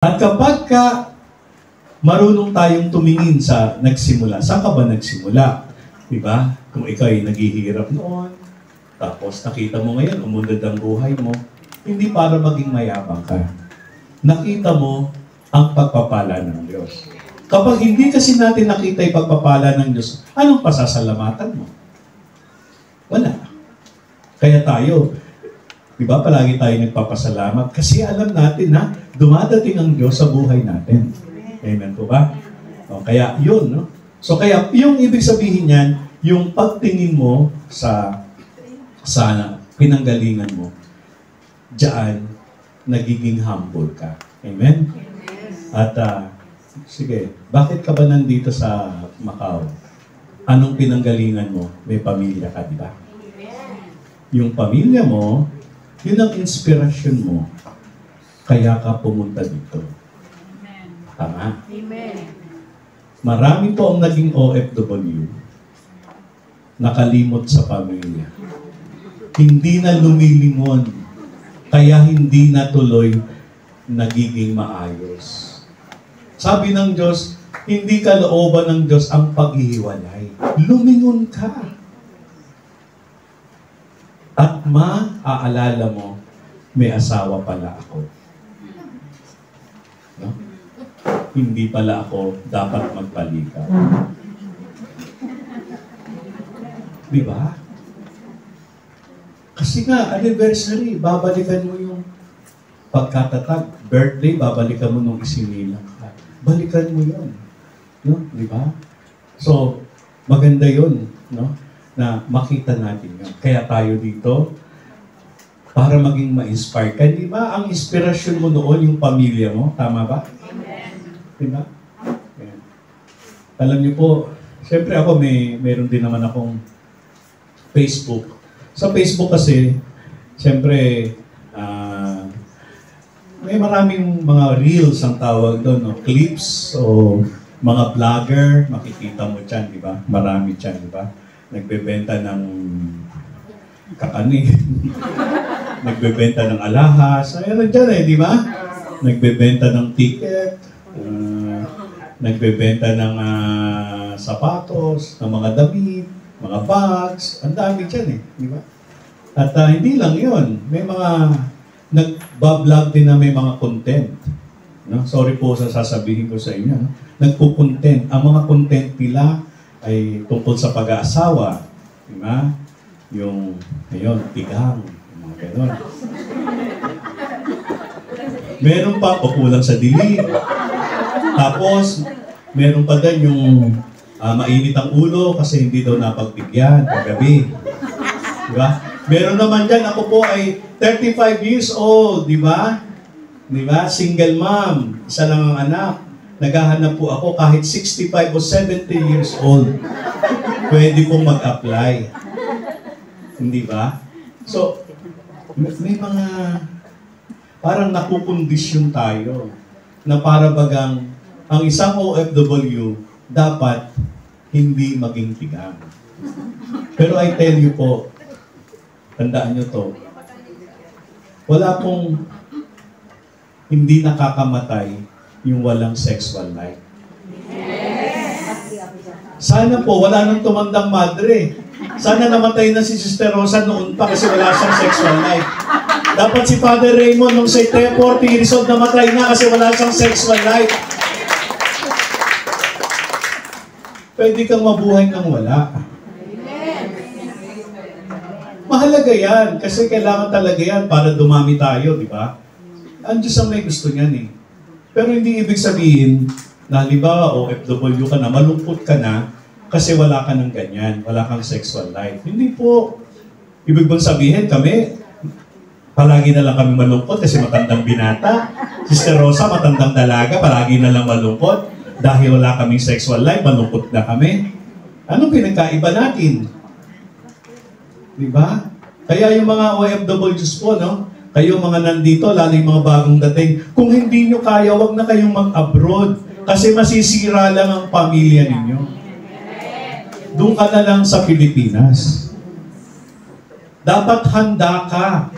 At kapag marunong tayong tumingin sa nagsimula, saan ka ba nagsimula? Diba? Kung ikaw ay naghihirap noon, tapos nakita mo ngayon, umunlad ang buhay mo, hindi para maging mayabang ka. Nakita mo ang pagpapala ng Diyos. Kapag hindi kasi natin nakita yung pagpapala ng Diyos, anong pasasalamatan mo? Wala. Kaya tayo, di ba, palagi tayo nagpapasalamat kasi alam natin na dumadating ang Diyos sa buhay natin. Amen po ba? O, kaya yun, no? So kaya yung ibig sabihin niyan, yung pagtingin mo sa pinanggalingan mo, diyan, nagiging humble ka. Amen? At sige, bakit ka ba nandito sa Macau? Anong pinanggalingan mo? May pamilya ka, di ba? Yung pamilya mo, yun ang inspirasyon mo. Kaya ka pumunta dito. Tama? Amen. Marami po ang naging OFW. Nakalimot sa pamilya. Hindi na lumilingon. Kaya hindi na tuloy nagiging maayos. Sabi ng Diyos, hindi kalooban ng Diyos ang paghihiwalay. Lumingon ka. At maaalala mo, may asawa pala ako. No? Hindi pala ako dapat magpaligaw. Di ba? Kasi nga, anniversary, babalikan mo yung pagkatatag. Birthday, babalikan mo nung isinilang ka. Balikan mo yun. No? Di ba? So, maganda yun. No? Na makita natin yun. Kaya tayo dito, para maging ma-inspire ka. Di ba, ang inspirasyon mo noon, yung pamilya mo, tama ba? Amen. Di ba? Ayan. Alam niyo po, siyempre ako, meron din naman akong Facebook. Sa Facebook kasi, siyempre, may maraming mga reels ang tawag doon, no? Clips o mga vlogger, makikita mo dyan, di ba? Marami dyan, di ba? Nagbebenta ng kakanin, nagbebenta ng alahas, ayun dyan di ba? Nagbebenta ng ticket, nagbebenta ng sapatos, ng mga damit, mga bags, ang dami dyan di ba? At hindi lang yun, may mga nagbablog din na may mga content. No? Sorry po sa sasabihin ko sa inyo. No? Nagpo-content. Ang mga content nila ay tungkol sa pag-aasawa. Diba? Yung, ayun, tigang. Yung mga gano'n. Meron pa, o kulang sa dilig. Tapos, meron pa din yung mainit ang ulo kasi hindi daw napagbigyan paggabi. Diba? Meron naman dyan, ako po ay 35 years old, di ba? Di ba? Single mom, isa lang ang anak. Naghahanap po ako kahit 65 o 70 years old. Pwede pong mag-apply. Hindi ba? So, may mga parang nakukondisyon tayo na para bagang ang isang OFW dapat hindi maging tigang. Pero I tell you po, tandaan nyo to, wala pong hindi nakakamatay yung walang sexual life. Sana po, wala nang tumandang madre. Sana namatay na si Sister Rosa noon pa kasi wala siyang sexual life. Dapat si Father Raymond nung 40 years old namatay na kasi wala siyang sexual life. Pwede kang mabuhay nang wala. Mahalaga yan, kasi kailangan talaga yan para dumami tayo, di ba? Ang Diyos ang may gusto niyan eh. Pero hindi ibig sabihin na halimbawa OFW ka na, malungkot ka na, kasi wala ka ng ganyan, wala kang sexual life. Hindi po. Ibig bang sabihin kami, palagi na lang kami malungkot kasi matandang binata. Sister Rosa, matandang dalaga, palagi na lang malungkot. Dahil wala kaming sexual life, malungkot na kami. Anong pinagkaiba natin? Diba? Kaya yung mga OFWs po, no? Kayo mga nandito, lalo yung mga bagong dating, kung hindi nyo kaya, wag na kayong mag-abroad. Kasi masisira lang ang pamilya ninyo. Doon ka na lang sa Pilipinas. Dapat handa ka.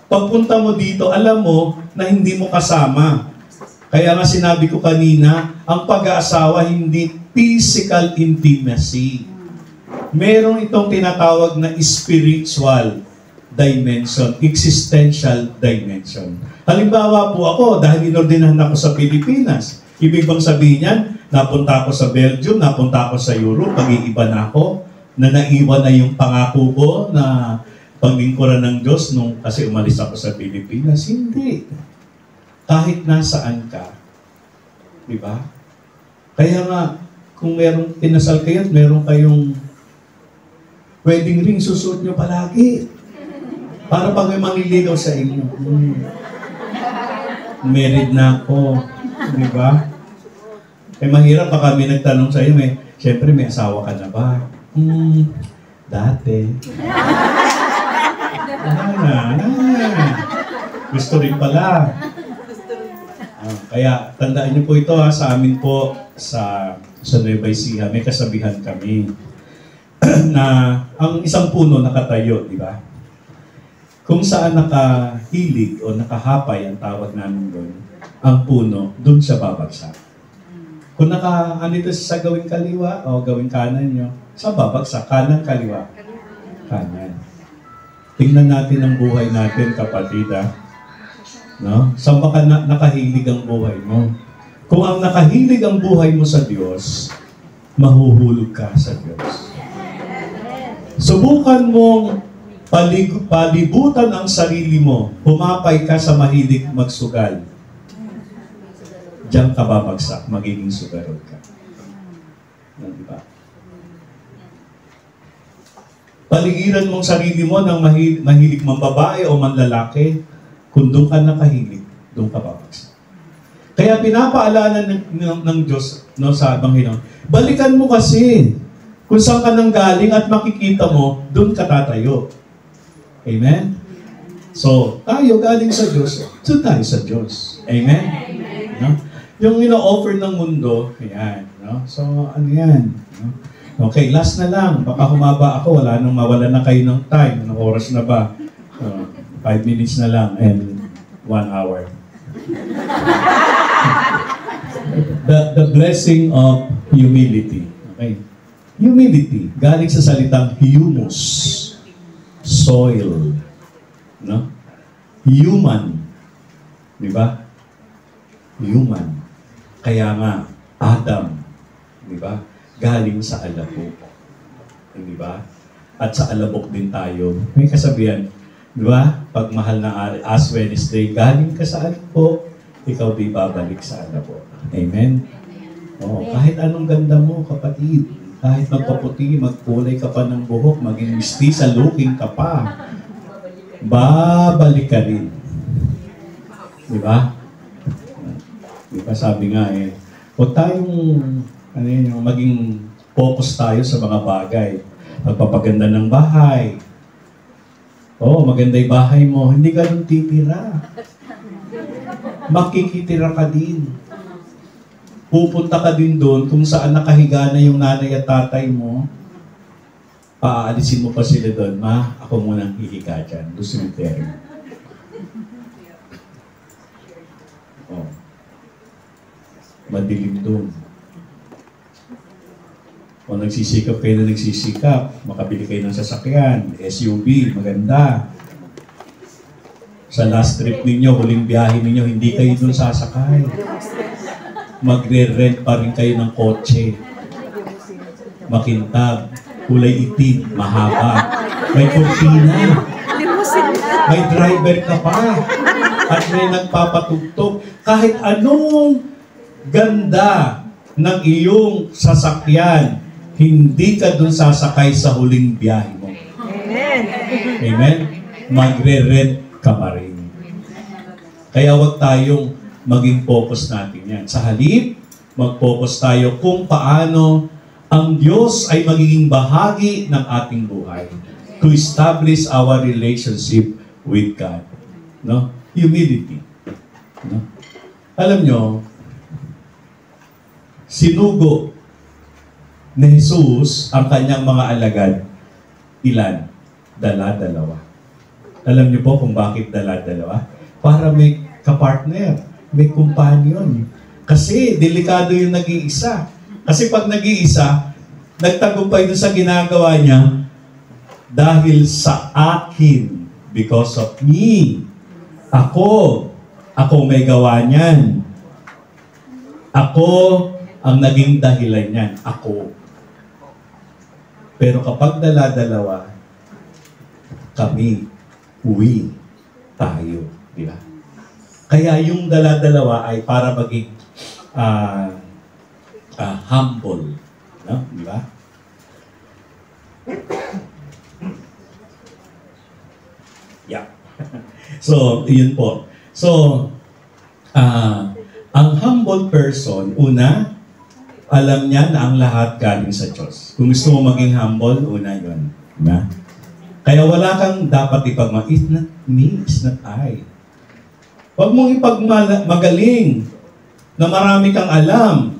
Pagpunta mo dito, alam mo na hindi mo kasama Kaya nga sinabi ko kanina, ang pag-aasawa hindi physical intimacy. Meron itong tinatawag na spiritual dimension, existential dimension. Halimbawa po ako, dahil inordinahan ako sa Pilipinas, ibig bang sabihin yan, napunta ako sa Belgium, napunta ako sa Europe, pag-iiba na ako, na naiwan na yung pangako ko na paglingkuran ng Diyos nung kasi umalis ako sa Pilipinas. Hindi. Kahit nasaan ka. Di ba? Kaya nga, kung merong kinasal kayo at meron kayong wedding ring, susuot nyo palagi. Para pag may manliligaw sa inyo. Married na ako. Di ba? Eh mahirap pa kami nagtanong sa iyo, siyempre may asawa ka na ba? Dati. Gusto rin pala. Kaya tandaan niyo po ito sa amin po sa Nueva Ecija, may kasabihan kami na ang isang puno nakatayo, di ba? Kung saan nakahilig o nakahapay ang tawag namin doon, ang puno, doon siya babagsak. Kung andito sa gawing kaliwa o gawing kanan nyo, sa babagsak, kanan, kaliwa. Kanan. Tingnan natin ang buhay natin, kapatid, no? Saan ba nakahilig ang buhay mo? Kung ang nakahilig ang buhay mo sa Diyos, mahuhulog ka sa Diyos. Subukan mong palibutan ang sarili mo, humapay ka sa mahilig magsugal. Diyan ka babagsak, magiging sugarod ka. Diba? Paligiran mong sarili mo ng mahilig mang babae o mang lalaki, kung doon ka nakahilig, doon ka babagsak. Kaya pinapaalala ng Diyos sa Ebanghelyo, balikan mo kasi kung saan ka nang galing at makikita mo, doon ka tatayo. Amen? So, tayo galing sa Diyos, doon tayo sa Diyos. Amen? No? Yung ino-offer ng mundo, ayan. No? So, ano yan? No? Okay, last na lang. Baka humaba ako, wala nang mawala na kayo ng time. Anong oras na ba? 5 minutes na lang and 1 hour. The blessing of humility. Okay? Humility, galing sa salitang humus. Soil. No? Human. Di ba? Human. Kaya nga, Adam. Di ba? Galing sa alabok. Di ba? At sa alabok din tayo. May kasabihan, di ba? Pag mahal na Ash Wednesday, galing ka sa alabok, ikaw di babalik sa alabok. Amen? Oh, kahit anong ganda mo, kapatid. Kahit magpaputi, magkulay ka pa ng buhok, maging mistisa looking ka pa, babalik ka rin. Di ba? Di ba sabi nga huwag tayong maging focus tayo sa mga bagay. Pagpapaganda ng bahay. Maganda yung bahay mo. Hindi ka nung titira. Makikitira ka din. Pupunta ka din doon kung saan nakahiga na yung nanay at tatay mo. Paaalisin mo pa sila doon. Ma, ako munang hihiga dyan. Doon cemetery. Madilim doon. O nagsisikap kayo na nagsisikap, makabili kayo ng sasakyan, SUV, maganda. Sa last trip ninyo, huling biyahe ninyo, hindi kayo doon sasakay. Magre-rent pa rin kayo ng kotse. Makintab, kulay itim, mahaba. May kurtina. May driver ka pa. At may nagpapatugtog. Kahit anong ganda ng iyong sasakyan, hindi ka dun sasakay sa huling biyahe mo. Amen. Amen? Magre-rent ka pa rin. Kaya huwag tayong maging focus natin yan. Sa halip, mag-focus tayo kung paano ang Diyos ay magiging bahagi ng ating buhay to establish our relationship with God. No? Humility. No? Alam nyo, sinugo ni Jesus ang kanyang mga alagad. Ilan? Dala-dalawa. Alam niyo po kung bakit dala-dalawa? Para may kapartner. may companion. Kasi delikado yung nag-iisa. Kasi pag nag-iisa, nagtagumpay doon sa ginagawa niya dahil sa akin, because of me. Ako may gawa niyan. Ako ang naging dahilan niyan. Ako. Pero kapag dala-dalawa, kami, uwi, tayo. Di ba? Kaya yung dala-dalawa ay para maging humble. No? Di ba? Yeah. So, yun po. So, ang humble person, una, alam niya na ang lahat galing sa Diyos. Kung gusto mo maging humble, una yun. Diba? Kaya wala kang dapat ipagma. It's not me, it's not I. Huwag mong ipagmagaling na marami kang alam.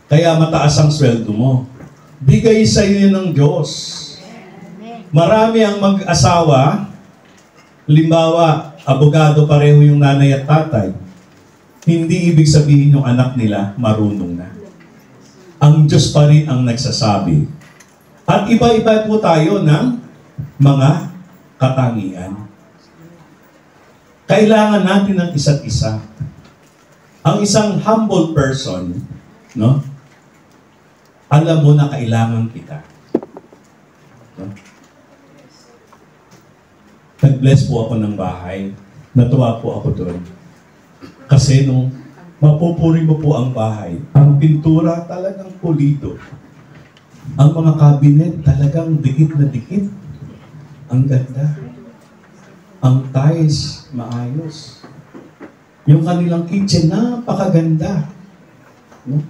Kaya mataas ang sweldo mo. Bigay sa iyo ng Diyos. Marami ang mag-asawa, halimbawa, abogado pareho yung nanay at tatay. Hindi ibig sabihin yung anak nila marunong na. Ang Diyos pa rin ang nagsasabi. At iba-iba po tayo ng mga katangian. Kailangan natin ng isa't isa. Ang isang humble person, no? Alam mo na kailangan kita. No? Nag-bless po ako ng bahay. Natuwa po ako doon. Kasi nung mapupuri mo po ang bahay, ang pintura talagang pulido. Ang mga cabinet talagang dikit na dikit. Ang ganda. Ang tiles, maayos. Yung kanilang kitchen, napakaganda. No?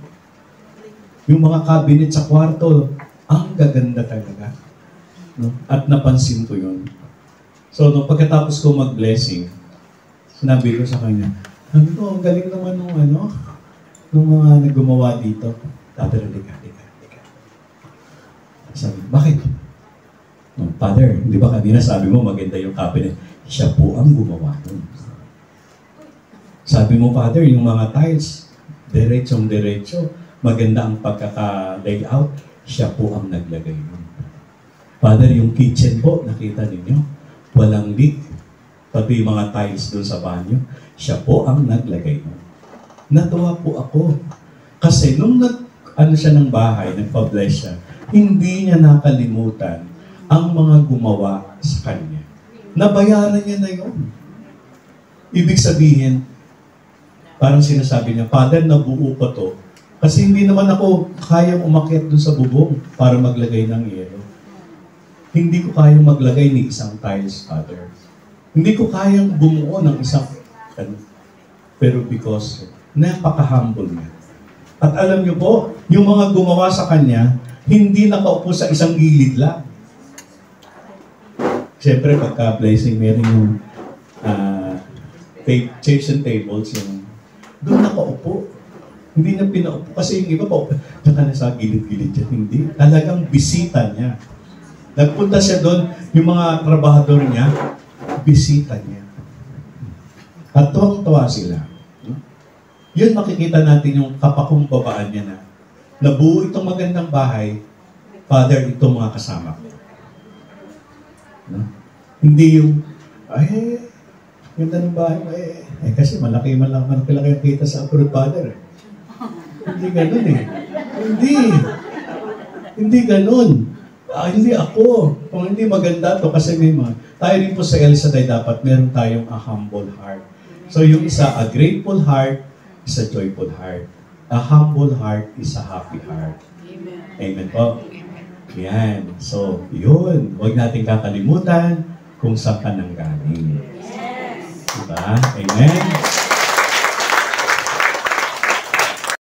Yung mga cabinet sa kwarto, ang gaganda talaga. No? At napansin ko yun. So, nung pagkatapos ko mag-blessing, sinabi ko sa kanya, sabi ko, ang galing naman nung mga naggumawa dito. Father, halika. Sabi, bakit? No, Father, di ba kanina sabi mo maganda yung cabinet? Siya po ang gumawa nun. Sabi mo, Father, yung mga tiles, diretsong-diretso, maganda ang pagkaka-layout, siya po ang naglagay nun. Father, yung kitchen po, nakita ninyo, walang leak. Pati yung mga tiles doon sa banyo, siya po ang naglagay nun. Natuwa po ako. Kasi nung siya ng bahay, nagpa-bless siya, hindi niya nakalimutan ang mga gumawa sa kanya. Nabayaran niya na yun. Ibig sabihin, parang sinasabi niya, Father, nabuo pa to. Kasi hindi naman ako kayang umakyat dun sa bubong para maglagay ng yero. Hindi ko kayang maglagay ni isang tiles, Father. Hindi ko kayang bumuo ng isang pero because napaka-humble niya. At alam niyo po, yung mga gumawa sa kanya, hindi nakaupo sa isang gilid lang. Siyempre, pagka-blessing, meron yung chairs and tables, yung doon nakaupo. Hindi na pinaupo. Kasi yung iba pa, tsaka na sa gilid-gilid siya. Hindi. Talagang bisita niya. Nagpunta siya doon, yung mga trabahador niya, bisita niya. At tuwang-tuwa sila. Yun makikita natin yung kapakumbabaan niya na nabuo itong magandang bahay, Father, itong mga kasama ko. No? Hindi yung, ganda ng bahay, kasi malaki ang kita sa abroad, Father. Hindi ganun eh. Hindi ganun. Hindi ako. Kung hindi maganda to kasi may mga, tayo rin po sa El Shaddai dapat meron tayong a humble heart. So yung isa, a grateful heart, is a joyful heart. A humble heart is a happy heart. Amen. Amen po. Yan. So, yun. Huwag natin kakalimutan kung saan ka nang galing. Yes. Diba? Amen.